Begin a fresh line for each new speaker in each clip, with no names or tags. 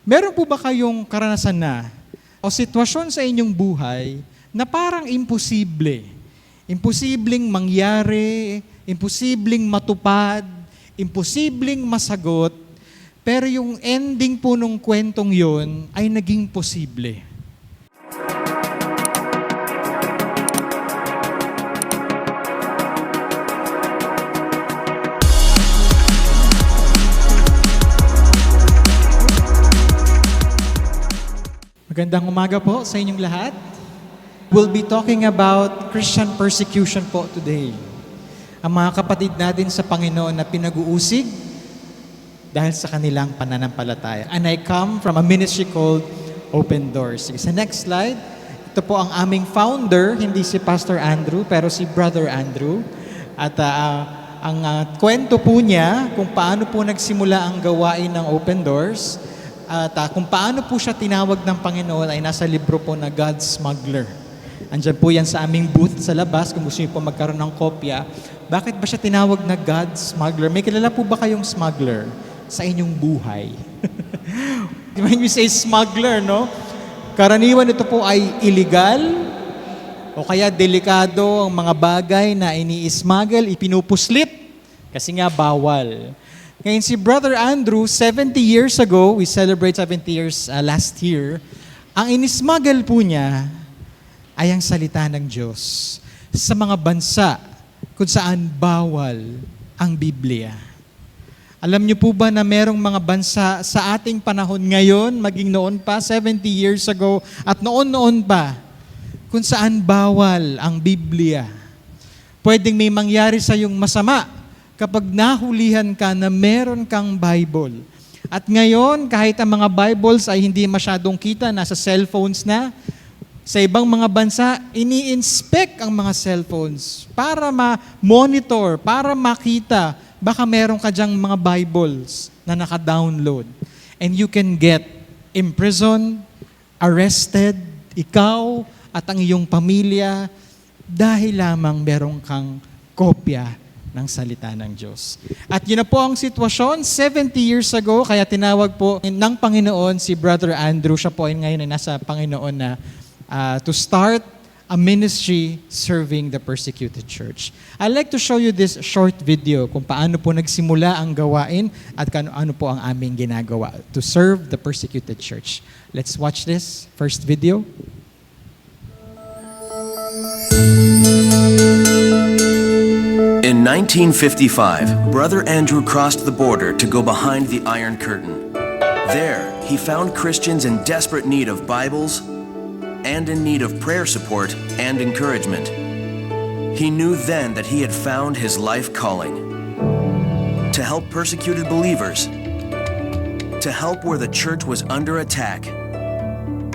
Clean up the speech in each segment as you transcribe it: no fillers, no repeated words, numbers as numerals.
Meron po ba kayong karanasan na o sitwasyon sa inyong buhay na parang imposible? Imposibleng mangyari, imposibleng matupad, imposibleng masagot, pero yung ending po nung kwentong yon ay naging posible. Magandang umaga po sa inyong lahat. We'll be talking about Christian persecution po today. Ang mga kapatid natin sa Panginoon na pinag-uusig dahil sa kanilang pananampalataya. And I come from a ministry called Open Doors. Sige, sa next slide, ito po ang aming founder, hindi si Pastor Andrew, pero si Brother Andrew. At ang kwento po niya kung paano po nagsimula ang gawain ng Open Doors at kung paano po siya tinawag ng Panginoon ay nasa libro po na God's Smuggler. Andyan po yan sa aming booth sa labas kung gusto niyo po magkaroon ng kopya. Bakit ba siya tinawag na God's Smuggler? May kilala po ba kayong smuggler sa inyong buhay? When you say smuggler, no? Karaniwan ito po ay illegal o kaya delikado ang mga bagay na ini-smuggle, ipinupuslit kasi nga bawal. Ngayon si Brother Andrew, 70 years ago, we celebrate 70 years last year, ang inismuggle po niya ay ang salita ng Diyos sa mga bansa kung saan bawal ang Biblia. Alam niyo po ba na merong mga bansa sa ating panahon ngayon, maging noon pa, 70 years ago, at noon-noon pa, kung saan bawal ang Biblia. Pwedeng may mangyari sa iyong masama kapag nahulihan ka na meron kang Bible. At ngayon, kahit ang mga Bibles ay hindi masyadong kita, nasa cellphones na, sa ibang mga bansa, ini-inspect ang mga cellphones para ma-monitor, para makita, baka meron ka dyang mga Bibles na naka-download. And you can get imprisoned, arrested, ikaw at ang iyong pamilya, dahil lamang meron kang kopya ng salita ng Diyos. At yun na po ang sitwasyon 70 years ago, kaya tinawag po ng Panginoon si Brother Andrew, siya po ay ngayon ay nasa Panginoon na to start a ministry serving the persecuted church. I'd like to show you this short video kung paano po nagsimula ang gawain at ano po ang aming ginagawa to serve the persecuted church. Let's watch this first video.
In 1955, Brother Andrew crossed the border to go behind the Iron Curtain. There, he found Christians in desperate need of Bibles and in need of prayer support and encouragement. He knew then that he had found his life calling: to help persecuted believers, to help where the church was under attack,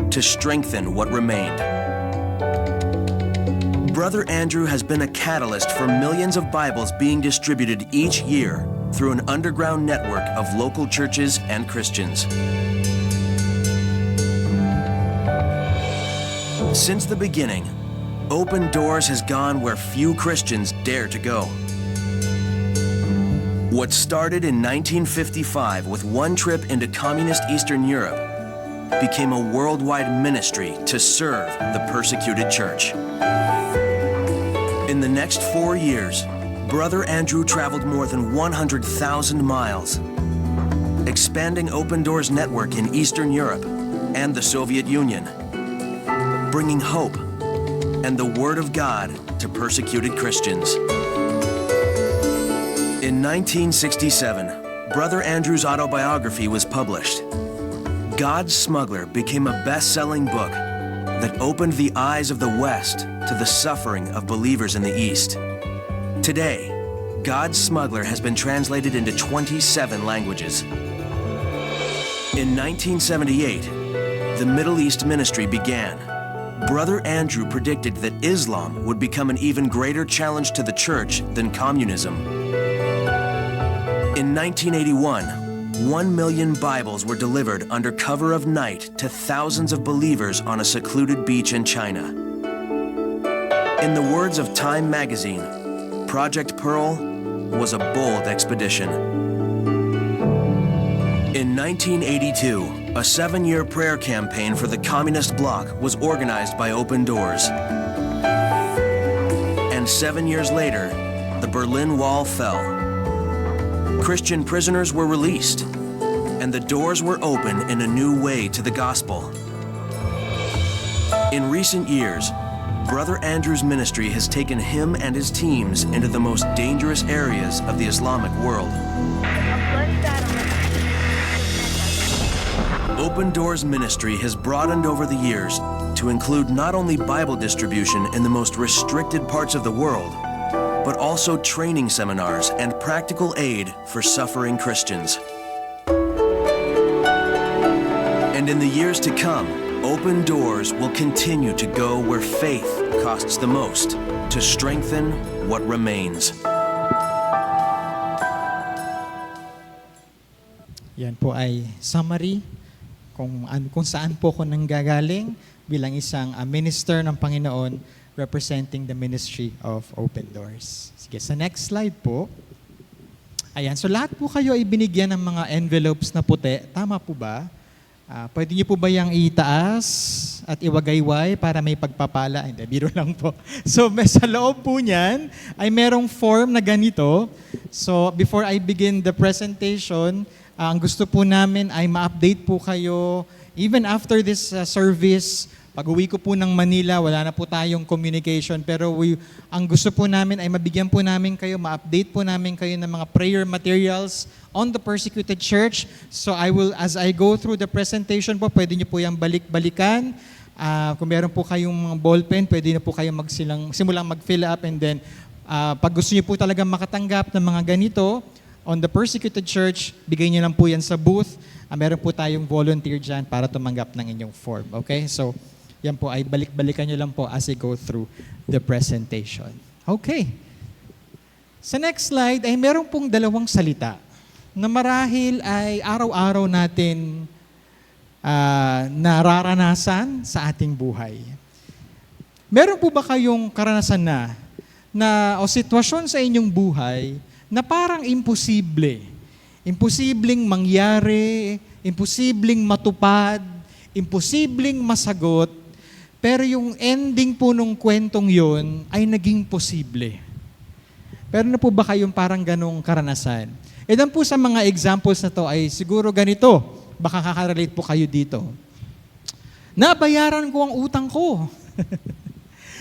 to strengthen what remained. Brother Andrew has been a catalyst for millions of Bibles being distributed each year through an underground network of local churches and Christians. Since the beginning, Open Doors has gone where few Christians dare to go. What started in 1955 with one trip into communist Eastern Europe became a worldwide ministry to serve the persecuted church. In the next 4 years, Brother Andrew traveled more than 100,000 miles, expanding Open Doors network in Eastern Europe and the Soviet Union, bringing hope and the Word of God to persecuted Christians. In 1967, Brother Andrew's autobiography was published. God's Smuggler became a best-selling book that opened the eyes of the West to the suffering of believers in the East. Today, God's Smuggler has been translated into 27 languages. In 1978, the Middle East ministry began. Brother Andrew predicted that Islam would become an even greater challenge to the church than communism. In 1981, 1 million Bibles were delivered under cover of night to thousands of believers on a secluded beach in China. In the words of Time magazine, Project Pearl was a bold expedition. In 1982, a 7-year prayer campaign for the communist bloc was organized by Open Doors. And 7 years later, the Berlin Wall fell. Christian prisoners were released, and the doors were open in a new way to the gospel. In recent years, Brother Andrew's ministry has taken him and his teams into the most dangerous areas of the Islamic world. Open Doors ministry has broadened over the years to include not only Bible distribution in the most restricted parts of the world, but also training seminars and practical aid for suffering Christians. And in the years to come, Open Doors will continue to go where faith costs the most to strengthen what remains.
Yan po ay summary kung saan po ako nanggagaling bilang isang minister ng Panginoon representing the ministry of Open Doors. Sige, sa next slide po. Ayan, so lahat po kayo ay binigyan ng mga envelopes na puti. Tama po ba? Pwede niyo po ba yung itaas at iwagayway para may pagpapala? Hindi, biro lang po. So sa loob po niyan ay merong form na ganito. So before I begin the presentation, ang gusto po namin ay ma-update po kayo. Even after this service, pag-uwi ko po ng Manila, wala na po tayong communication. Pero ang gusto po namin ay mabigyan po namin kayo, ma-update po namin kayo ng mga prayer materials on the persecuted church. So as I go through the presentation po, pwede niyo po yung balik-balikan. Kung meron po kayong mga ballpen, pwede na po kayo simulang mag-fill up. And then, pag gusto niyo po talaga makatanggap ng mga ganito, on the persecuted church, bigay niyo lang po yan sa booth. Meron po tayong volunteer dyan para tumanggap ng inyong form. Okay? So, yan po ay balik-balikan niyo lang po as I go through the presentation. Okay. Sa next slide ay meron pong dalawang salita na marahil ay araw-araw natin nararanasan sa ating buhay. Meron po ba kayong karanasan o sitwasyon sa inyong buhay na parang imposible? Imposibleng mangyari, imposibleng matupad, imposibleng masagot, pero yung ending po nung kwentong yon ay naging posible. Pero na po ba kayong parang ganong karanasan? Ilan po sa mga examples na to ay siguro ganito, baka kakarelate po kayo dito. Nabayaran ko ang utang ko.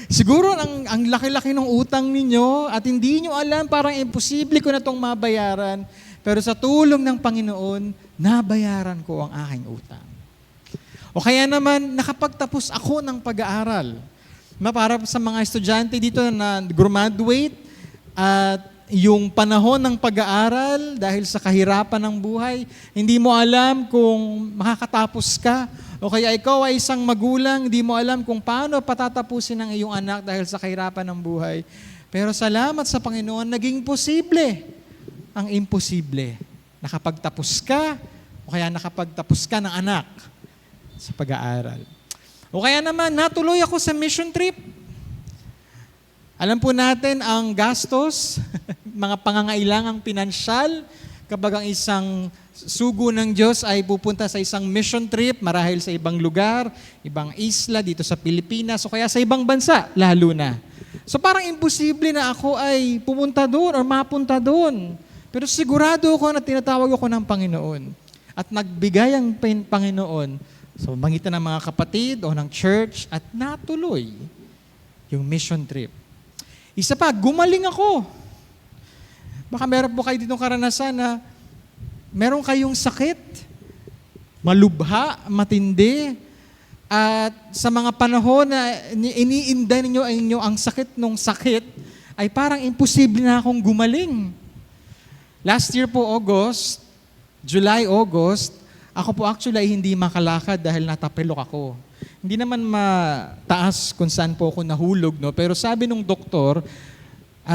Siguro ang laki-laki ng utang ninyo at hindi nyo alam, parang imposible ko na itong mabayaran. Pero sa tulong ng Panginoon, nabayaran ko ang aking utang. O kaya naman, nakapagtapos ako ng pag-aaral. Para sa mga estudyante dito na graduate at yung panahon ng pag-aaral dahil sa kahirapan ng buhay, hindi mo alam kung makakatapos ka. O kaya ikaw ay isang magulang, hindi mo alam kung paano patatapusin ang iyong anak dahil sa kahirapan ng buhay. Pero salamat sa Panginoon, naging posible ang imposible. Nakapagtapos ka, o kaya nakapagtapos ka ng anak sa pag-aaral. O kaya naman, natuloy ako sa mission trip. Alam po natin ang gastos, mga pangangailangang pinansyal, kapag ang isang sugo ng Diyos ay pupunta sa isang mission trip, marahil sa ibang lugar, ibang isla, dito sa Pilipinas, o kaya sa ibang bansa, lalo na. So parang imposible na ako ay pumunta doon or mapunta doon. Pero sigurado ako na tinatawag ako ng Panginoon. At nagbigay ang Panginoon sa magitan ng mga kapatid o ng church at natuloy yung mission trip. Isa pa, gumaling ako. Baka meron po kayo ditong karanasan na meron kayong sakit, malubha, matindi, at sa mga panahon na iniinda ninyo ang sakit nung sakit, ay parang imposible na akong gumaling. Last year po, July, August, ako po actually ay hindi makalakad dahil natapilok ako. Hindi naman mataas kung saan po ako nahulog, no? Pero sabi nung doktor,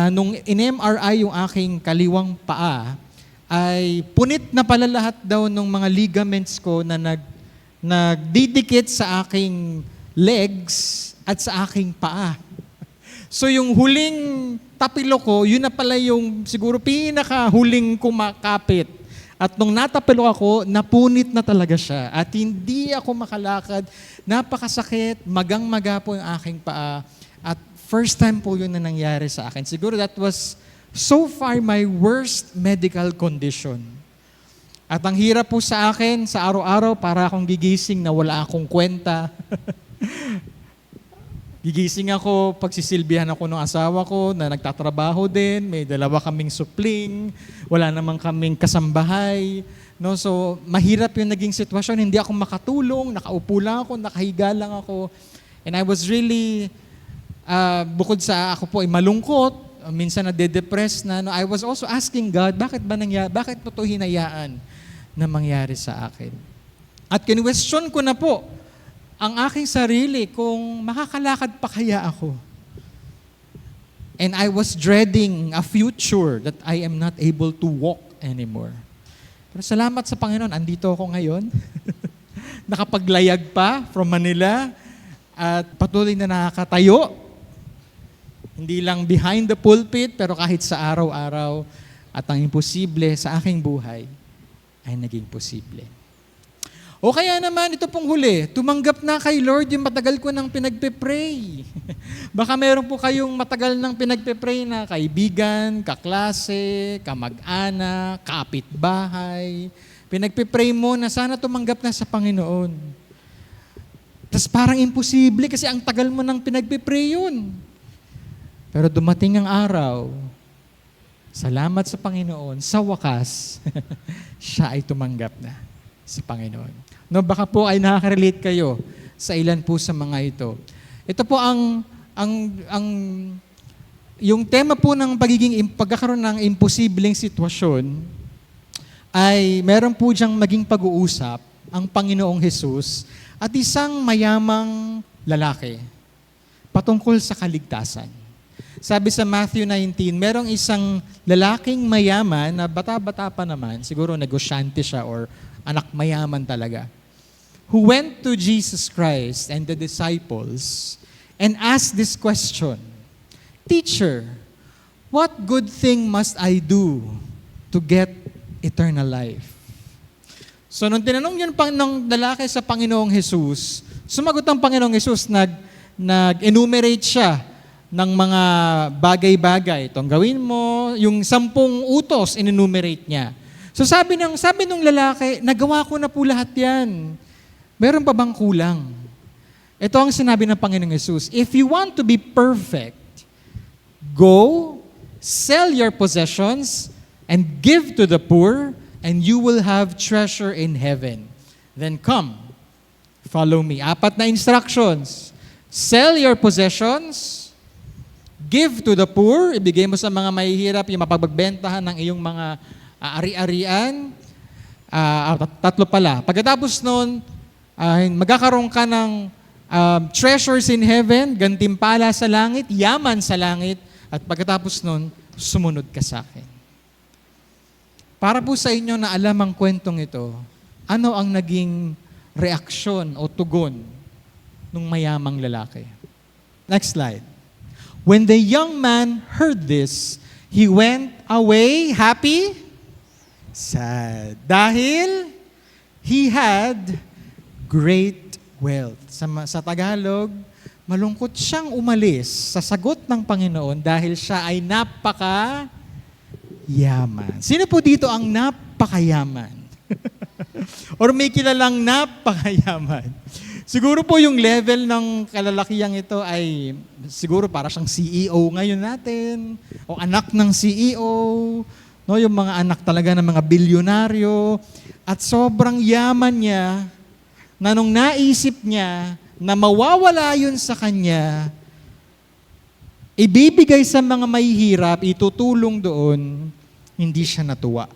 nung in-MRI yung aking kaliwang paa, ay punit na pala lahat daw ng mga ligaments ko na nagdidikit sa aking legs at sa aking paa. So yung huling tapilo ko, yun na pala yung siguro pinakahuling kumakapit At nung natapelo ako, napunit na talaga siya. At hindi ako makalakad. Napakasakit, magang-maga po yung aking paa. At first time po yun na nangyari sa akin. Siguro that was so far my worst medical condition. At ang hirap po sa akin, sa araw-araw, para akong gigising na wala akong kwenta. Gigising ako, pagsisilbihan ako ng asawa ko na nagtatrabaho din, may dalawa kaming supling, wala namang kaming kasambahay. No? So, mahirap yung naging sitwasyon, hindi ako makatulong, nakaupo lang ako, nakahiga lang ako. And I was really, bukod sa ako po ay malungkot, minsan nade-depress na, no? I was also asking God, bakit mo ito hinayaan na mangyari sa akin? At kinwestiyon ko na po, ang aking sarili kung makakalakad pa kaya ako. And I was dreading a future that I am not able to walk anymore. Pero salamat sa Panginoon, andito ako ngayon. Nakapaglayag pa from Manila at patuloy na nakakatayo. Hindi lang behind the pulpit, pero kahit sa araw-araw. At ang imposible sa aking buhay ay naging posible. O kaya naman, ito pong huli, tumanggap na kay Lord yung matagal ko nang pinagpe-pray. Baka meron po kayong matagal nang pinagpe-pray na kaibigan, kaklase, kamag-anak, kapitbahay. Pinagpe-pray mo na sana tumanggap na sa Panginoon. Tapos parang imposible kasi ang tagal mo nang pinagpe-pray yun. Pero dumating ang araw, salamat sa Panginoon, sa wakas, siya ay tumanggap na sa Panginoon. No, baka po ay nakaka-relate kayo sa ilan po sa mga ito. Ito po yung tema po ng pagkakaroon ng imposibleng sitwasyon ay meron po diyang maging pag-uusap ang Panginoong Hesus at isang mayamang lalaki patungkol sa kaligtasan. Sabi sa Matthew 19, merong isang lalaking mayaman na bata-bata pa naman, siguro negosyante siya or anak mayaman talaga, who went to Jesus Christ and the disciples and asked this question, "Teacher, what good thing must I do to get eternal life?" So nung tinanong yun ng lalaki sa Panginoong Jesus, sumagot ang Panginoong Jesus, nag-enumerate siya ng mga bagay-bagay. Itong gawin mo, yung 10 utos, in-enumerate niya. So sabi nung lalaki, nagawa ko na po lahat yan. Meron pa bang kulang? Ito ang sinabi ng Panginoong Hesus, if you want to be perfect, go, sell your possessions, and give to the poor, and you will have treasure in heaven. Then come, follow me. 4 na instructions. Sell your possessions, give to the poor, ibigay mo sa mga mahihirap yung mapagbentahan ng iyong mga ari-arian. 3 pala. Pagkatapos nun, magkakaroon ka ng treasures in heaven, gantimpala sa langit, yaman sa langit, at pagkatapos nun, sumunod ka sa akin. Para po sa inyo na alam ang kwentong ito, ano ang naging reaksyon o tugon ng mayamang lalaki? Next slide. When the young man heard this, he went away happy, sad. Dahil he had great wealth. Sa Tagalog, malungkot siyang umalis sa sagot ng Panginoon dahil siya ay napaka-yaman. Sino po dito ang napakayaman? Or may kilalang napakayaman? Siguro po yung level ng kalalakihang ito ay siguro para siyang CEO ngayon natin o anak ng CEO, no, yung mga anak talaga ng mga bilyonaryo, at sobrang yaman niya na nung naisip niya na mawawala yun sa kanya, ibibigay sa mga mahihirap, itutulong doon, hindi siya natuwa.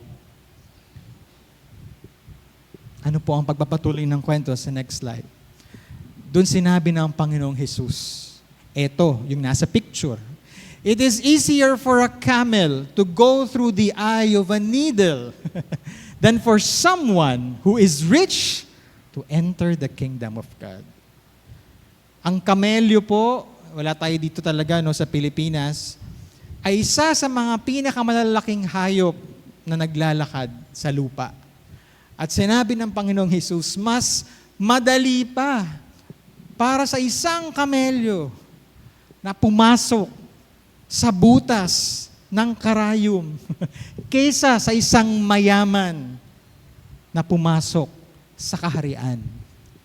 Ano po ang pagpapatuloy ng kwento sa next slide? Doon sinabi ng Panginoong Hesus, eto, yung nasa picture, it is easier for a camel to go through the eye of a needle than for someone who is rich to enter the kingdom of God. Ang kamelyo po, wala tayo dito talaga no, sa Pilipinas, ay isa sa mga pinakamalalaking hayop na naglalakad sa lupa. At sinabi ng Panginoong Hesus, mas madali pa para sa isang kamelyo na pumasok sa butas ng karayom kaysa sa isang mayaman na pumasok sa kaharian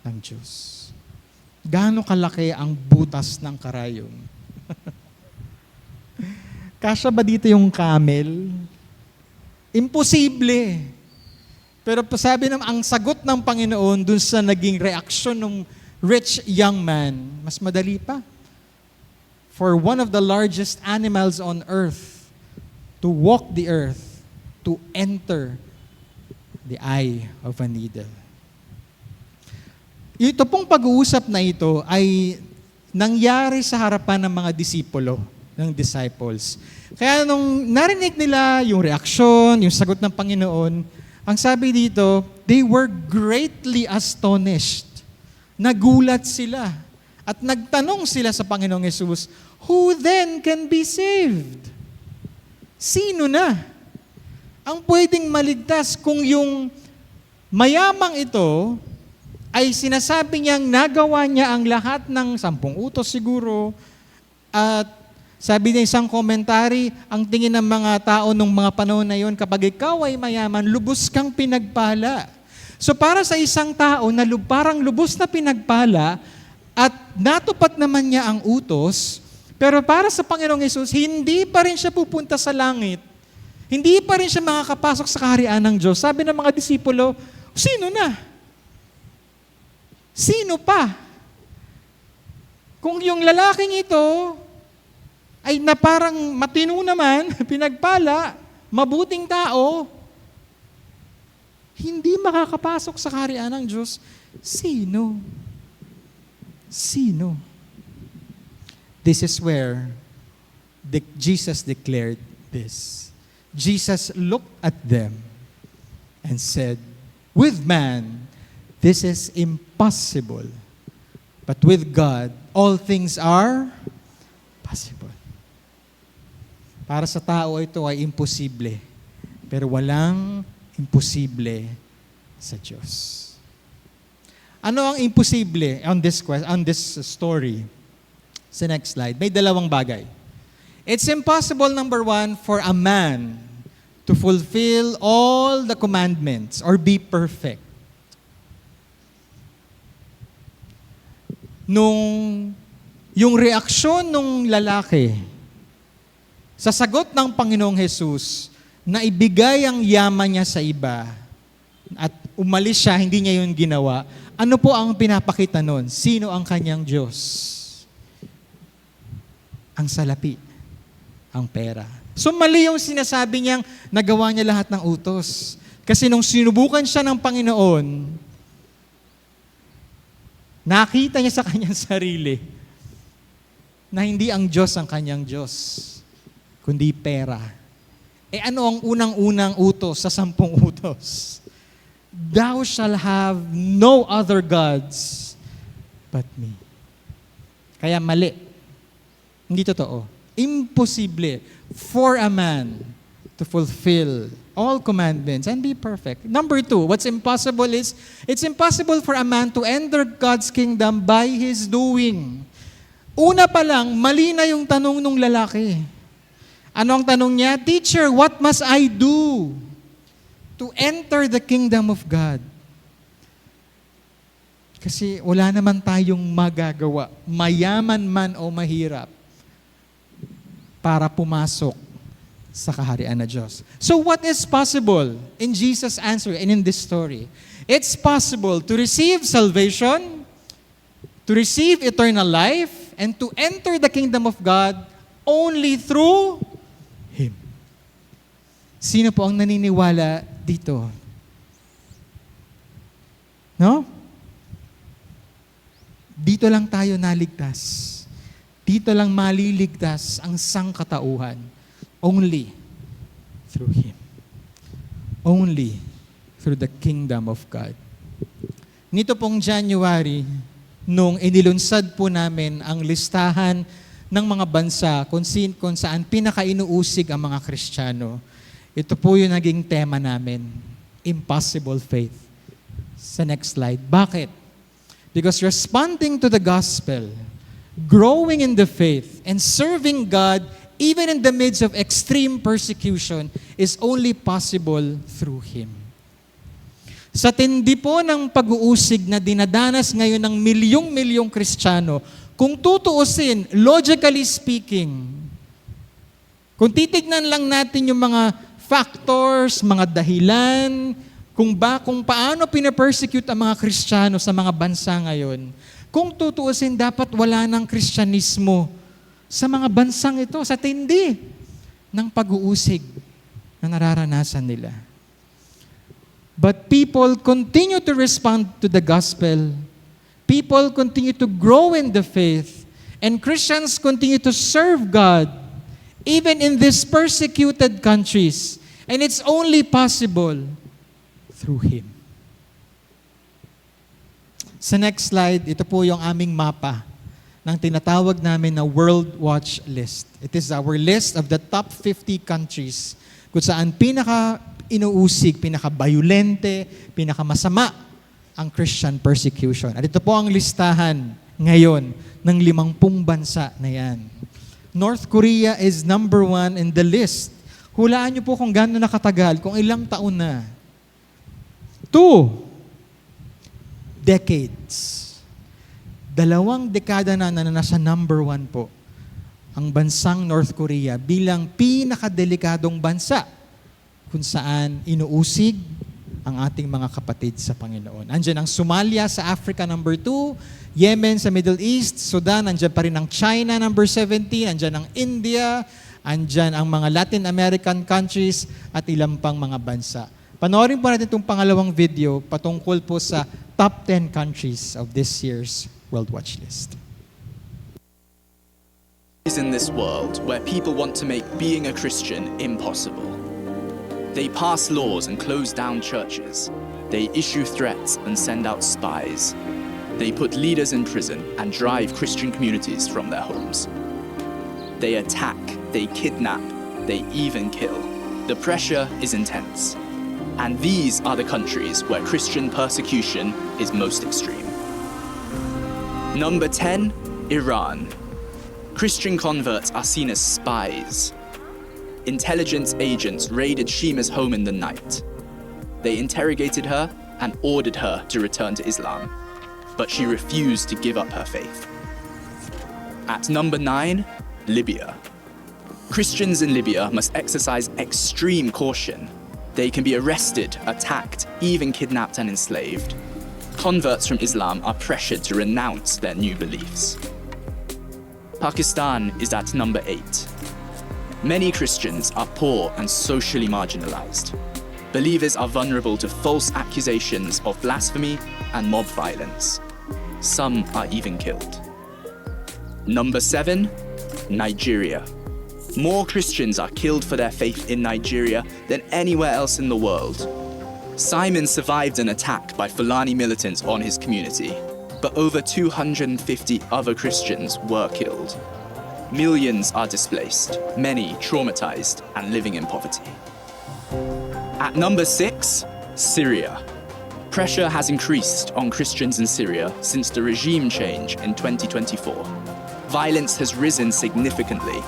ng Diyos. Gaano kalaki ang butas ng karayom? Kasya ba dito yung camel? Imposible. Pero sabi naman, ang sagot ng Panginoon dun sa naging reaksyon ng rich young man, mas madali pa. For one of the largest animals on earth to walk the earth, to enter the eye of a needle. Ito pong pag-uusap na ito ay nangyari sa harapan ng mga disipulo, ng disciples. Kaya nung narinig nila yung reaksyon, yung sagot ng Panginoon, ang sabi dito, they were greatly astonished. Nagulat sila. At nagtanong sila sa Panginoong Hesus, who then can be saved? Sino na ang pwedeng maligtas kung yung mayamang ito ay sinasabi niyang nagawa niya ang lahat ng 10 utos siguro, at sabi niya isang komentary, ang tingin ng mga tao nung mga panahon na yon, kapag ikaw ay mayaman, lubos kang pinagpala. So para sa isang tao na parang lubos na pinagpala at natupad naman niya ang utos, pero para sa Panginoong Hesus, hindi pa rin siya pupunta sa langit. Hindi pa rin siya makakapasok sa kaharian ng Diyos. Sabi ng mga disipulo, sino na? Sino pa? Kung yung lalaking ito ay na parang matino naman, pinagpala, mabuting tao, hindi makakapasok sa kaharian ng Diyos, sino? Sino? This is where Jesus declared this. Jesus looked at them and said, with man, this is impossible. But with God, all things are possible. Para sa tao ito ay imposible. Pero walang imposible sa Diyos. Ano ang imposible on this story? Sa next slide. May dalawang bagay. It's impossible, number one, for a man to fulfill all the commandments or be perfect. Yung reaksyon ng lalaki sa sagot ng Panginoong Hesus na ibigay ang yaman niya sa iba at umalis siya, hindi niya yun ginawa, ano po ang pinapakita nun? Sino ang kanyang Diyos? Ang salapi, ang pera. So mali yung sinasabi niyang nagawa niya lahat ng utos. Kasi nung sinubukan siya ng Panginoon, nakita niya sa kanyang sarili na hindi ang Diyos ang kanyang Diyos, kundi pera. Ano ang unang-unang utos sa 10 utos? Thou shall have no other gods but me. Kaya mali. Hindi totoo. Imposible for a man to fulfill all commandments and be perfect. Number 2, what's impossible is, it's impossible for a man to enter God's kingdom by his doing. Una pa lang, mali na yung tanong ng lalaki. Ano ang tanong niya? Teacher, what must I do to enter the kingdom of God? Kasi wala naman tayong magagawa, mayaman man o mahirap, para pumasok sa kaharian ng Diyos. So what is possible in Jesus' answer and in this story? It's possible to receive salvation, to receive eternal life, and to enter the kingdom of God only through Him. Sino po ang naniniwala dito? No? Dito lang tayo naligtas. Dito lang maliligtas ang sangkatauhan. Only through Him. Only through the kingdom of God. Nito pong January, nung inilunsad po namin ang listahan ng mga bansa kung saan pinakainuusig ang mga Kristiyano, Ito po yung naging tema namin, impossible faith. Sa next slide. Bakit? Because responding to the gospel, growing in the faith, and serving God even in the midst of extreme persecution is only possible through Him. Sa tindi po ng pag-uusig na dinadanas ngayon ng milyong-milyong Kristiyano, kung tutuusin, logically speaking, kung titignan lang natin yung mga factors, mga dahilan, kung paano pinapersecute ang mga Kristiyano sa mga bansa ngayon, kung tutuusin, dapat wala ng Kristyanismo sa mga bansang ito, sa tindi ng pag-uusig na nararanasan nila. But people continue to respond to the gospel. People continue to grow in the faith. And Christians continue to serve God even in these persecuted countries. And it's only possible through Him. Sa next slide, ito po yung aming mapa ng tinatawag namin na World Watch List. It is our list of the top 50 countries kung saan pinaka-inuusig, pinaka-violente, pinaka-masama ang Christian persecution. At ito po ang listahan ngayon ng 50 bansa na yan. North Korea is number 1 in the list. Hulaan niyo po kung gaano nakatagal, kung ilang taon na. 2 decades. 2 dekada na nasa number 1 po ang bansang North Korea bilang pinakadelikadong bansa kung saan inuusig ang ating mga kapatid sa Panginoon. Andiyan ang Somalia sa Africa, number 2. Yemen sa Middle East. Sudan, andiyan pa rin ang China, number 17. Andiyan ang India. Andiyan ang mga Latin American countries at ilang pang mga bansa. Panoorin po natin itong pangalawang video patungkol po sa top 10 countries of this year's World Watch List.
Is in this world where people want to make being a Christian impossible. They pass laws and close down churches. They issue threats and send out spies. They put leaders in prison and drive Christian communities from their homes. They attack, they kidnap, they even kill. The pressure is intense. And these are the countries where Christian persecution is most extreme. Number 10, Iran. Christian converts are seen as spies. Intelligence agents raided Shima's home in the night. They interrogated her and ordered her to return to Islam, but she refused to give up her faith. At number 9, Libya. Christians in Libya must exercise extreme caution. They can be arrested, attacked, even kidnapped and enslaved. Converts from Islam are pressured to renounce their new beliefs. Pakistan is at number 8. Many Christians are poor and socially marginalized. Believers are vulnerable to false accusations of blasphemy and mob violence. Some are even killed. Number 7, Nigeria. More Christians are killed for their faith in Nigeria than anywhere else in the world. Simon survived an attack by Fulani militants on his community, but over 250 other Christians were killed. Millions are displaced, many traumatized and living in poverty. At number 6, Syria. Pressure has increased on Christians in Syria since the regime change in 2024. Violence has risen significantly.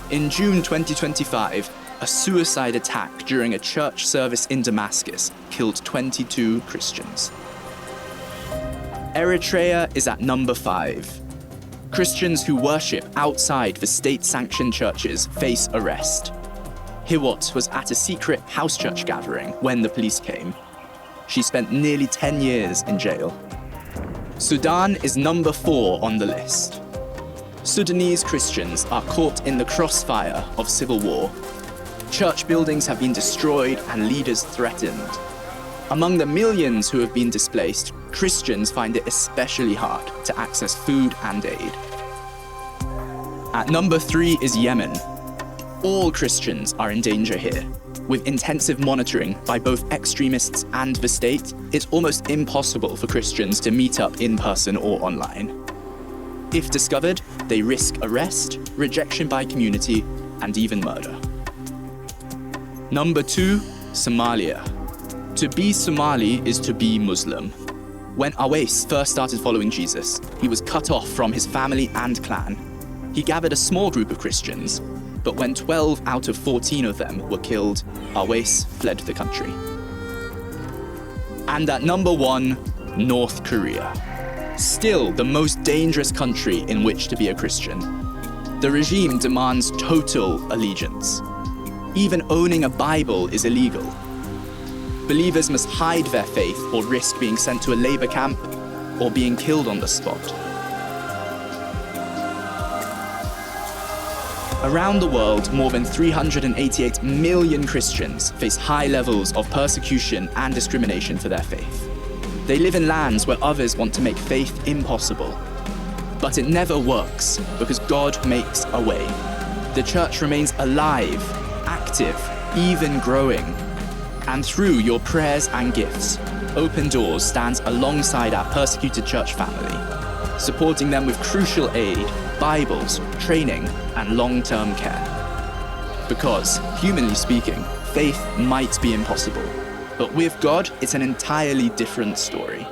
In June 2025, a suicide attack during a church service in Damascus killed 22 Christians. Eritrea is at number 5. Christians who worship outside the state-sanctioned churches face arrest. Hiwot was at a secret house church gathering when the police came. She spent nearly 10 years in jail. Sudan is number 4 on the list. Sudanese Christians are caught in the crossfire of civil war. Church buildings have been destroyed and leaders threatened. Among the millions who have been displaced, Christians find it especially hard to access food and aid. At number 3 is Yemen. All Christians are in danger here. With intensive monitoring by both extremists and the state, it's almost impossible for Christians to meet up in person or online. If discovered, they risk arrest, rejection by community, and even murder. Number 2, Somalia. To be Somali is to be Muslim. When Awais first started following Jesus, he was cut off from his family and clan. He gathered a small group of Christians, but when 12 out of 14 of them were killed, Awais fled the country. And at number 1, North Korea. Still the most dangerous country in which to be a Christian. The regime demands total allegiance. Even owning a Bible is illegal. Believers must hide their faith or risk being sent to a labor camp or being killed on the spot. Around the world, more than 388 million Christians face high levels of persecution and discrimination for their faith. They live in lands where others want to make faith impossible. But it never works because God makes a way. The church remains alive, active, even growing. And through your prayers and gifts, Open Doors stands alongside our persecuted church family, supporting them with crucial aid, Bibles, training, and long-term care. Because, humanly speaking, faith might be impossible, but with God, it's an entirely different story.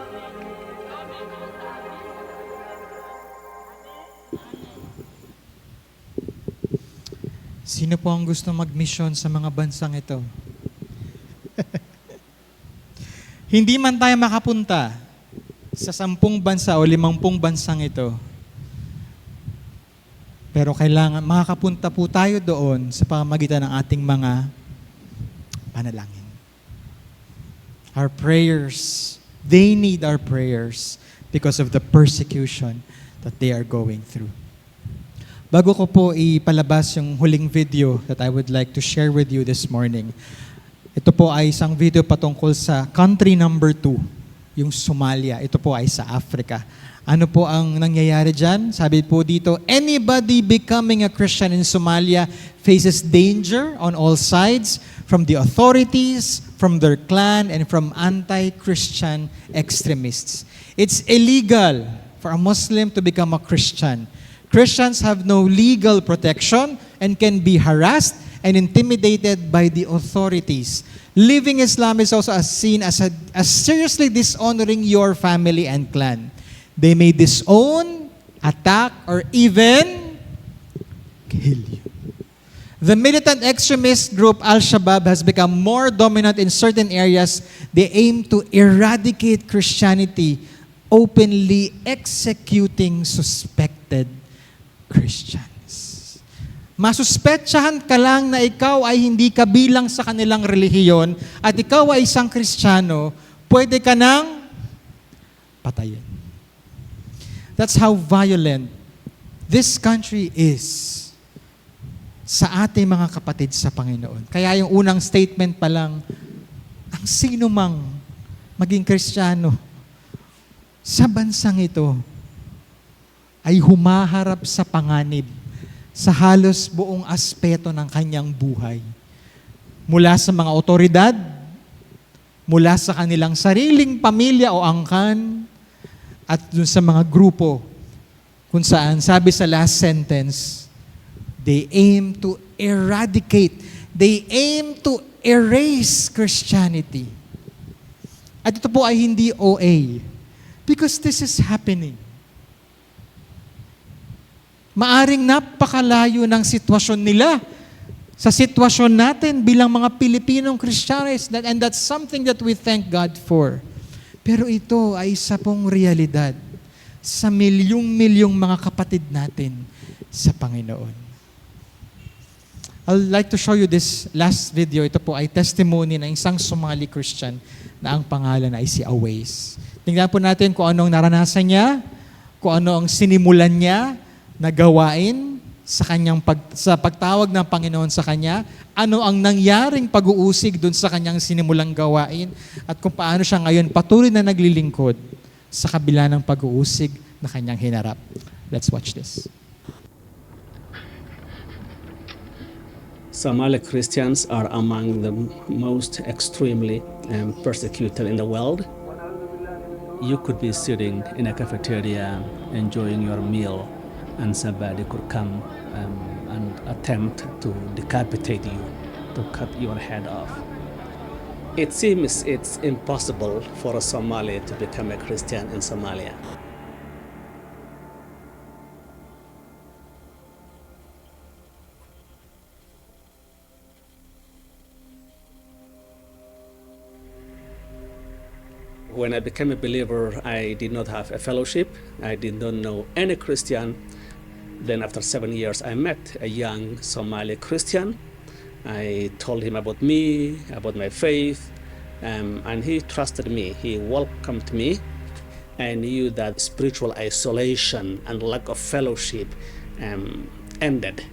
Sino po ang gusto mag-mission sa mga bansang ito? Hindi man tayo makapunta sa 10 bansa o 50 bansang ito, pero kailangan makakapunta po tayo doon sa pamamagitan ng ating mga panalangin. Our prayers, they need our prayers because of the persecution that they are going through. Bago ko po ipalabas yung huling video that I would like to share with you this morning, ito po ay isang video patungkol sa country number 2, yung Somalia. Ito po ay sa Africa. Ano po ang nangyayari dyan? Sabi po dito, anybody becoming a Christian in Somalia faces danger on all sides from the authorities, from their clan, and from anti-Christian extremists. It's illegal for a Muslim to become a Christian. Christians have no legal protection and can be harassed and intimidated by the authorities. Living Islam is also seen as seriously dishonoring your family and clan. They may disown, attack, or even kill you. The militant extremist group Al-Shabaab has become more dominant in certain areas. They aim to eradicate Christianity, openly executing suspected Christians. Masuspetsahan ka lang na ikaw ay hindi kabilang sa kanilang relihiyon at ikaw ay isang Kristiyano, pwede ka nang patayin. That's how violent this country is sa ating mga kapatid sa Panginoon. Kaya yung unang statement pa lang, ang sino mang maging Kristiyano sa bansang ito ay humaharap sa panganib sa halos buong aspeto ng kanyang buhay. Mula sa mga otoridad, mula sa kanilang sariling pamilya o angkan, at dun sa mga grupo kung saan, sabi sa last sentence, they aim to eradicate, they aim to erase Christianity. At ito po ay hindi OA, because this is happening. Maaring napakalayo ng sitwasyon nila sa sitwasyon natin bilang mga Pilipinong Kristyanos, and that's something that we thank God for. Pero ito ay isa pong realidad sa milyong-milyong mga kapatid natin sa Panginoon. I'd like to show you this last video. Ito po ay testimony ng isang Somali Christian na ang pangalan ay si Awais. Tingnan po natin kung anong naranasan niya, kung ano ang sinimulan niya na gawain sa kanyang sa pagtawag ng Panginoon sa kanya, ano ang nangyaring pag-uusig dun sa kanyang sinimulang gawain, at kung paano siya ngayon patuloy na naglilingkod sa kabila ng pag-uusig na kanyang hinarap. Let's watch this.
Somali Christians are among the most extremely persecuted in the world. You could be sitting in a cafeteria enjoying your meal, and somebody could come and attempt to decapitate you to cut your head off. It seems it's impossible for a Somali to become a Christian in Somalia. When I became a believer, I did not have a fellowship. I did not know any Christian. Then after 7 years, I met a young Somali Christian. I told him about me, about my faith, and he trusted me. He welcomed me. I knew that spiritual isolation and lack of fellowship ended.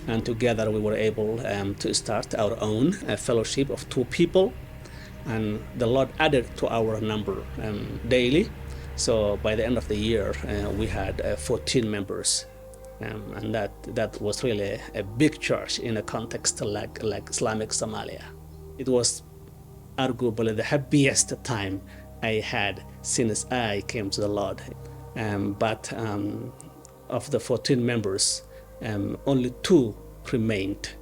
And together we were able to start our own fellowship of 2 people. And the Lord added to our number daily. So by the end of the year, we had 14 members. And that was really a big church in a context like Islamic Somalia. It was arguably the happiest time I had since I came to the Lord. But of the 14 members, only 2 remained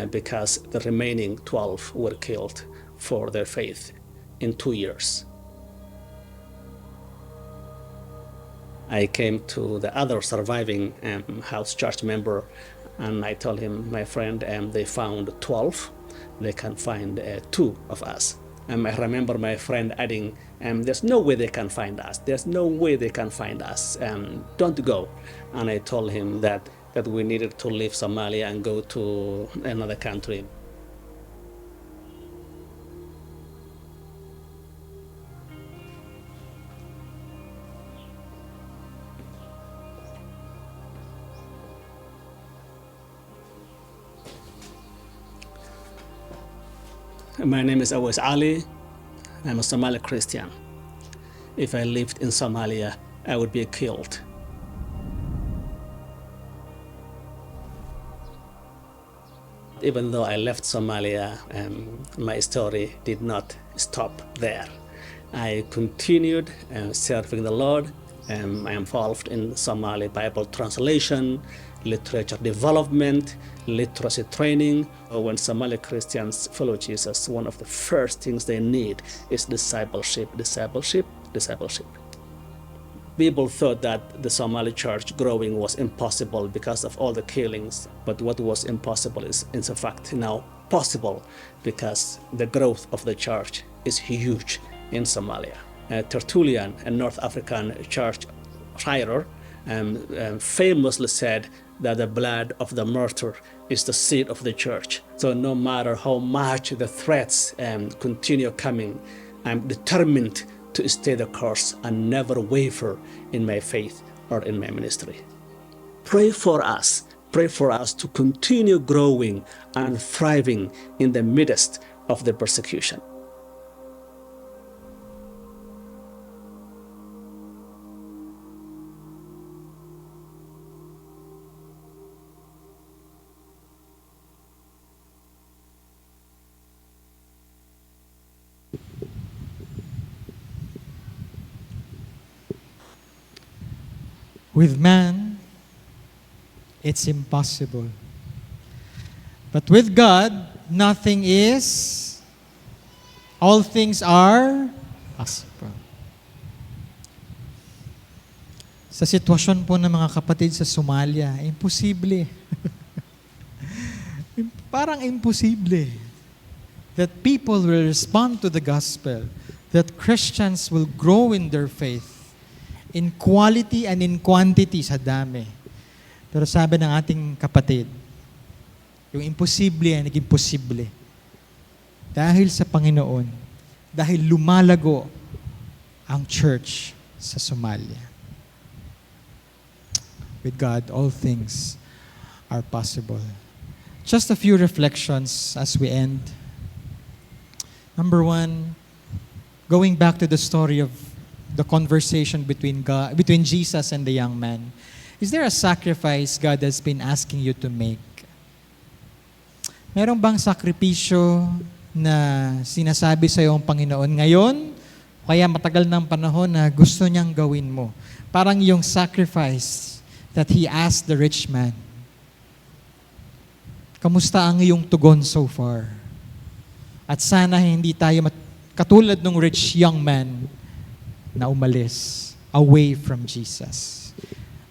because the remaining 12 were killed for their faith in 2 years. I came to the other surviving house church member and I told him, my friend, they found 12, they can find 2 of us. I remember my friend adding, there's no way they can find us, there's no way they can find us, don't go. And I told him that we needed to leave Somalia and go to another country. My name is Awais Ali. I'm a Somali Christian. If I lived in Somalia, I would be killed. Even though I left Somalia, my story did not stop there. I continued serving the Lord. I'm involved in Somali Bible translation, literature development, literacy training. When Somali Christians follow Jesus, one of the first things they need is discipleship. People thought that the Somali church growing was impossible because of all the killings, but what was impossible is in fact now possible because the growth of the church is huge in Somalia. Tertullian, a North African church writer, famously said that the blood of the martyr is the seed of the church. So no matter how much the threats continue coming, I'm determined to stay the course and never waver in my faith or in my ministry. Pray for us to continue growing and thriving in the midst of the persecution.
With man, it's impossible. But with God, nothing is, all things are possible. Sa sitwasyon po ng mga kapatid sa Somalia, imposible. Parang imposible that people will respond to the gospel, that Christians will grow in their faith, in quality and in quantity sa dami. Pero sabi ng ating kapatid, yung imposible ay naging posible. Dahil sa Panginoon, dahil lumalago ang church sa Somalia. With God, all things are possible. Just a few reflections as we end. Number 1, going back to the story of the conversation between Jesus and the young man. Is there a sacrifice God has been asking you to make? Meron bang sakripisyo na sinasabi sa iyo ang Panginoon ngayon, kaya matagal ng panahon na gusto niyang gawin mo? Parang yung sacrifice that He asked the rich man. Kamusta ang iyong tugon so far? At sana hindi tayo katulad ng rich young man na umalis away from Jesus.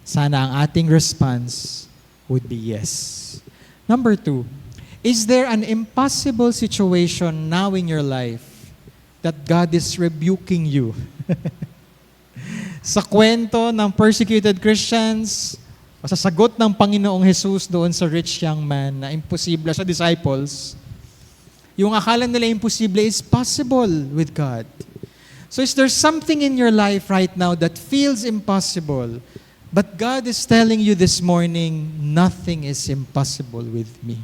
Sana ang ating response would be yes. Number 2, is there an impossible situation now in your life that God is rebuking you? Sa kwento ng persecuted Christians, o sa sagot ng Panginoong Jesus doon sa rich young man na imposible sa disciples, yung akala nila imposible is possible with God. So is there something in your life right now that feels impossible, but God is telling you this morning, nothing is impossible with me.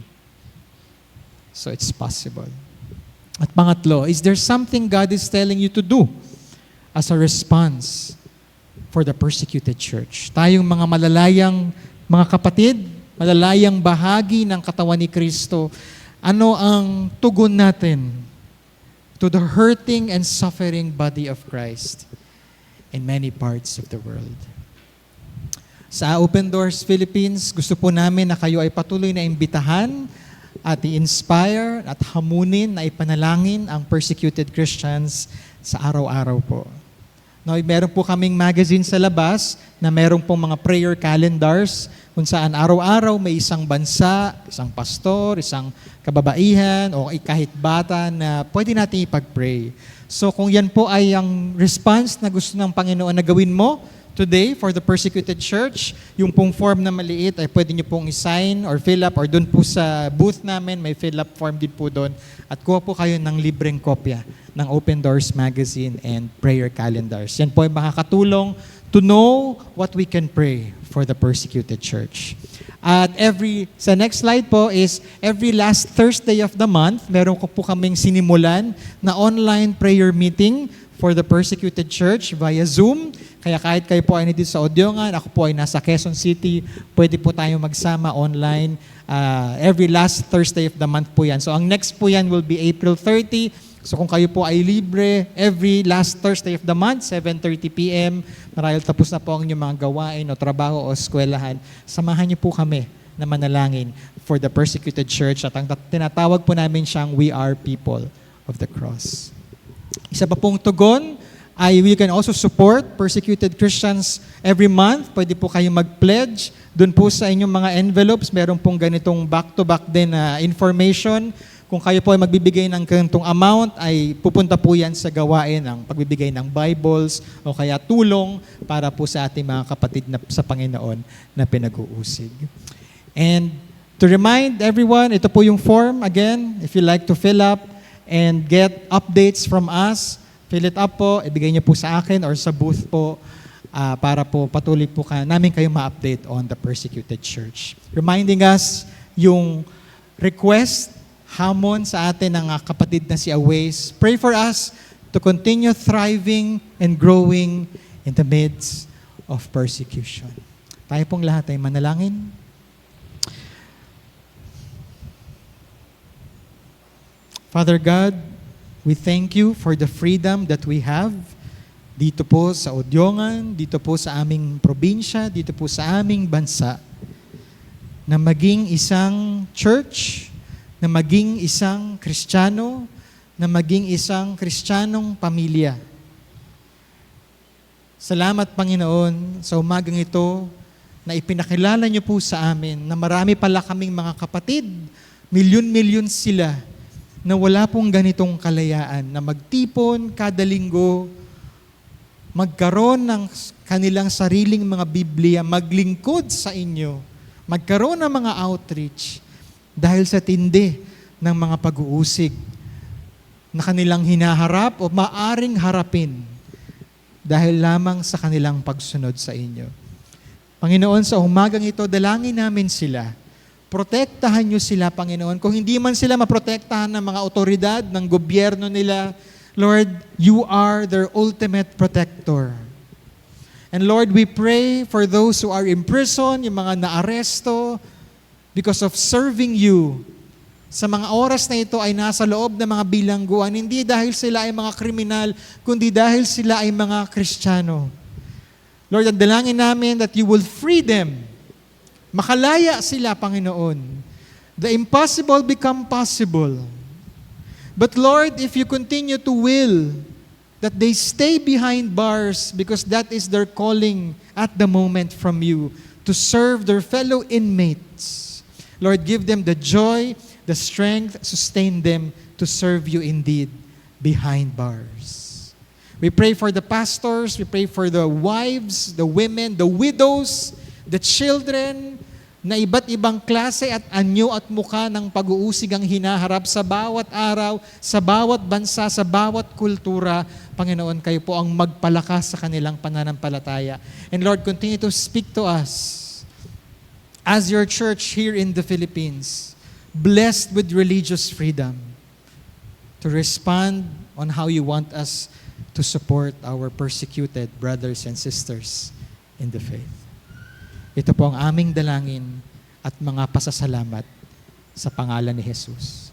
So it's possible. At pangatlo, is there something God is telling you to do as a response for the persecuted church? Tayong mga malalayang mga kapatid, malalayang bahagi ng katawan ni Kristo, ano ang tugon natin to the hurting and suffering body of Christ in many parts of the world? Sa Open Doors Philippines, gusto po namin na kayo ay patuloy na imbitahan at i-inspire at hamunin na ipanalangin ang persecuted Christians sa araw-araw po. Now, meron po kaming magazine sa labas na meron pong mga prayer calendars kung saan araw-araw may isang bansa, isang pastor, isang kababaihan o kahit bata na pwede natin ipag-pray. So kung yan po ay ang response na gusto ng Panginoon na gawin mo today for the persecuted church, yung pong form na maliit ay pwede nyo pong i-sign or fill up, or doon po sa booth namin may fill up form din po doon, at kuha po kayo ng libreng kopya ng Open Doors Magazine and prayer calendars. Yan po ay makakatulong to know what we can pray for the persecuted church. At sa next slide po is every last Thursday of the month, meron ko po kaming sinimulan na online prayer meeting for the persecuted church via Zoom. Kaya kahit kayo po ay nandito sa Odiongan, ako po ay nasa Quezon City, pwede po tayong magsama online. Every last Thursday of the month po yan. So ang next po yan will be April 30. So kung kayo po ay libre, every last Thursday of the month, 7:30 p.m., marahil tapos na po ang inyong mga gawain o trabaho o eskwelahan, samahan niyo po kami na manalangin for the persecuted church. At ang tinatawag po namin siyang We Are People of the Cross. Isa pa pong tugon ay we can also support persecuted Christians every month. Pwede po kayong mag-pledge. Doon po sa inyong mga envelopes, meron pong ganitong back-to-back din na information. Kung kayo po ay magbibigay ng ganitong amount, ay pupunta po yan sa gawain ng pagbibigay ng Bibles o kaya tulong para po sa ating mga kapatid na, sa Panginoon na pinag-uusig. And to remind everyone, ito po yung form. Again, if you like to fill up and get updates from us, fill it up po, ibigay niyo po sa akin or sa booth po para po patuloy po namin kayo ma-update on the persecuted church. Reminding us yung request, hamon sa atin ng kapatid na si Aways. Pray for us to continue thriving and growing in the midst of persecution. Tayo pong lahat ay manalangin. Father God, we thank you for the freedom that we have dito po sa Odiongan, dito po sa aming probinsya, dito po sa aming bansa, na maging isang church, na maging isang Kristiyano, na maging isang Kristiyanong pamilya. Salamat, Panginoon, sa umagang ito na ipinakilala niyo po sa amin na marami pala kaming mga kapatid, milyon-milyon sila, na wala pong ganitong kalayaan, na magtipon kada linggo, magkaroon ng kanilang sariling mga Biblia, maglingkod sa inyo, magkaroon ng mga outreach, dahil sa tindi ng mga pag-uusig na kanilang hinaharap o maaring harapin dahil lamang sa kanilang pagsunod sa inyo. Panginoon, sa umagang ito, dalangin namin sila. Protektahan niyo sila, Panginoon. Kung hindi man sila maprotektahan ng mga otoridad, ng gobyerno nila, Lord, you are their ultimate protector. And Lord, we pray for those who are in prison, yung mga naaresto, because of serving you. Sa mga oras na ito ay nasa loob ng mga bilangguan, hindi dahil sila ay mga kriminal, kundi dahil sila ay mga Kristiyano. Lord, ang dalangin namin that you will free them. Makalaya sila, Panginoon. the impossible become possible. But Lord, if you continue to will that they stay behind bars because that is their calling at the moment from you to serve their fellow inmates, Lord, give them the joy, the strength, sustain them to serve you indeed behind bars. We pray for the pastors, we pray for the wives, the women, the widows, the children, na iba't ibang klase at anyo at mukha ng pag-uusig ang hinaharap sa bawat araw, sa bawat bansa, sa bawat kultura. Panginoon, kayo po ang magpalakas sa kanilang pananampalataya. And Lord, continue to speak to us as your church here in the Philippines, blessed with religious freedom, to respond on how you want us to support our persecuted brothers and sisters in the faith. Ito po ang aming dalangin at mga pasasalamat sa pangalan ni Jesus.